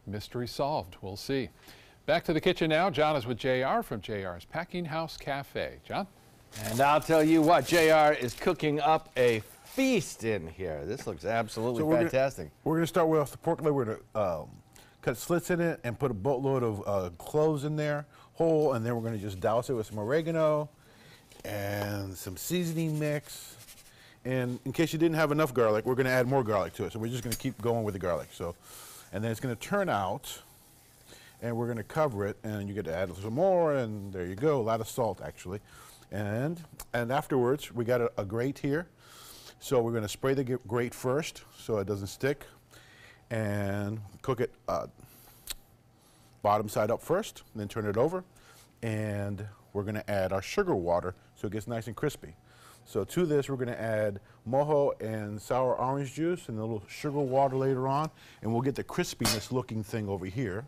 Mystery solved. We'll see. Back to the kitchen now. John is with JR from JR's Packing House Cafe. John? And I'll tell you what, JR is cooking up a feast in here. This looks absolutely fantastic. We're going to start with the pork leg. We're going to cut slits in it and put a boatload of cloves in there, whole, and then we're going to just douse it with some oregano and some seasoning mix. And in case you didn't have enough garlic, we're going to add more garlic to it. So we're just going to keep going with the garlic. So, and then it's going to turn out, and we're going to cover it, and you get to add some more, and there you go. A lot of salt, actually. And afterwards, we got a grate here. So we're going to spray the grate first so it doesn't stick, and cook it bottom side up first, then turn it over, and we're going to add our sugar water so it gets nice and crispy. So to this, we're going to add mojo and sour orange juice and a little sugar water later on, and we'll get the crispiness looking thing over here,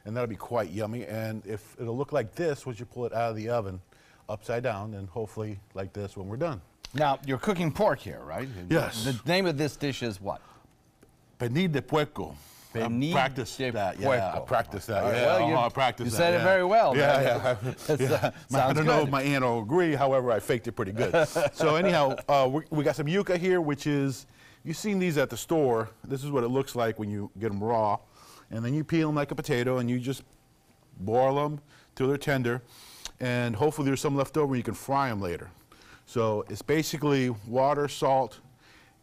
and that'll be quite yummy. And if it'll look like this once you pull it out of the oven, upside down, and hopefully like this when we're done. Now, you're cooking pork here, right? Yes. The name of this dish is what? Pernil de puerco. I practiced that. Yeah, I practiced that. Right, yeah, well, I practiced you that. said it very well. Yeah, yeah. I don't know if my aunt will agree. However, I faked it pretty good. So anyhow, we got some yuca here, which is, you've seen these at the store. This is what it looks like when you get them raw. And then you peel them like a potato, and you just boil them till they're tender. And hopefully there's some left over, and you can fry them later. So it's basically water, salt,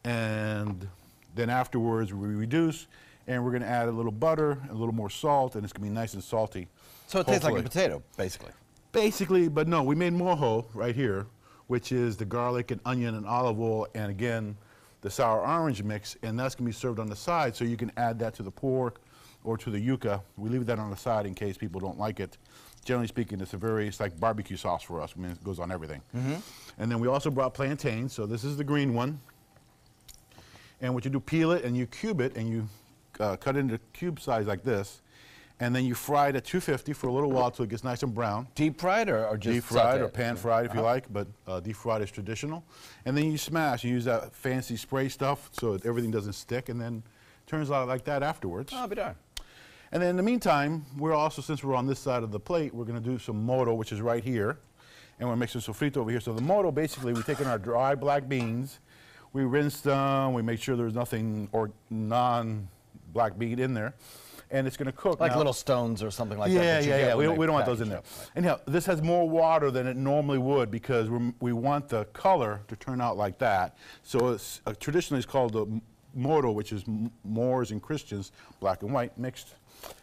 and then afterwards we reduce, and we're going to add a little butter, a little more salt, and it's going to be nice and salty. So it tastes like a potato, basically. Basically, but no, we made mojo right here, which is the garlic and onion and olive oil, and again, the sour orange mix, and that's going to be served on the side, so you can add that to the pork or to the yuca. We leave that on the side in case people don't like it. Generally speaking, it's like barbecue sauce for us. I mean, it goes on everything. And then we also brought plantains, so this is the green one. And what you do, peel it and you cube it, and you cut it into cube size like this. And then you fry it at 250 for a little while till it gets nice and brown. Deep fried or just deep fried sauteed? Or pan fried if you like, but deep fried is traditional. And then you smash, you use that fancy spray stuff so everything doesn't stick, and then it turns out like that afterwards. I'll be darned. And then in the meantime, we're also, since we're on this side of the plate, we're going to do some moto, which is right here. And we're mixing sofrito over here. So the moto, basically, we take in our dry black beans, we rinse them, we make sure there's nothing or non-black bean in there. And it's going to cook. Like now, little stones or something like that. Yeah, Yeah. We don't want those in there. Right. Anyhow, this has more water than it normally would because we want the color to turn out like that. So it's traditionally it's called the moto, which is Moors and Christians, black and white mixed.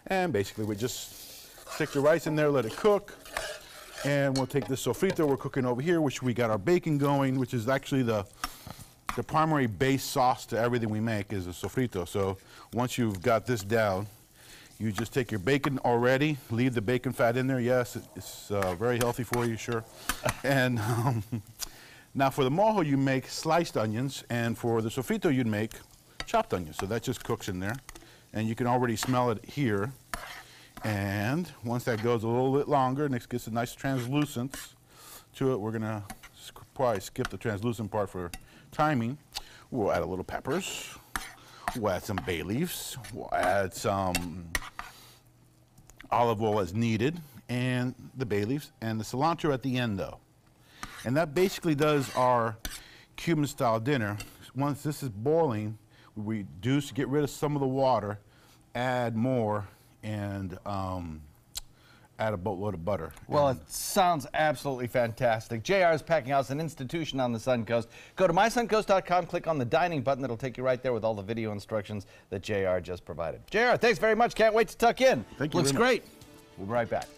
And basically we just stick the rice in there, let it cook, and we'll take this sofrito we're cooking over here, which we got our bacon going, which is actually the primary base sauce to everything we make is a sofrito. So once you've got this down, you just take your bacon already, leave the bacon fat in there. Yes, it's very healthy for you, sure. And now for the mojo, you make sliced onions, and for the sofrito, you'd make chopped onions. So that just cooks in there. And you can already smell it here. And once that goes a little bit longer and it gets a nice translucence to it, we're going to probably skip the translucent part for timing. We'll add a little peppers. We'll add some bay leaves. We'll add some olive oil as needed, and the bay leaves, and the cilantro at the end, though. And that basically does our Cuban-style dinner. Once this is boiling, we reduce, get rid of some of the water, add more, and add a boatload of butter. Well, it sounds absolutely fantastic. JR's Packing House, an institution on the Sun Coast. Go to mysuncoast.com, click on the dining button. It'll take you right there with all the video instructions that JR just provided. JR, thanks very much. Can't wait to tuck in. Thank you. Looks great. We'll be right back.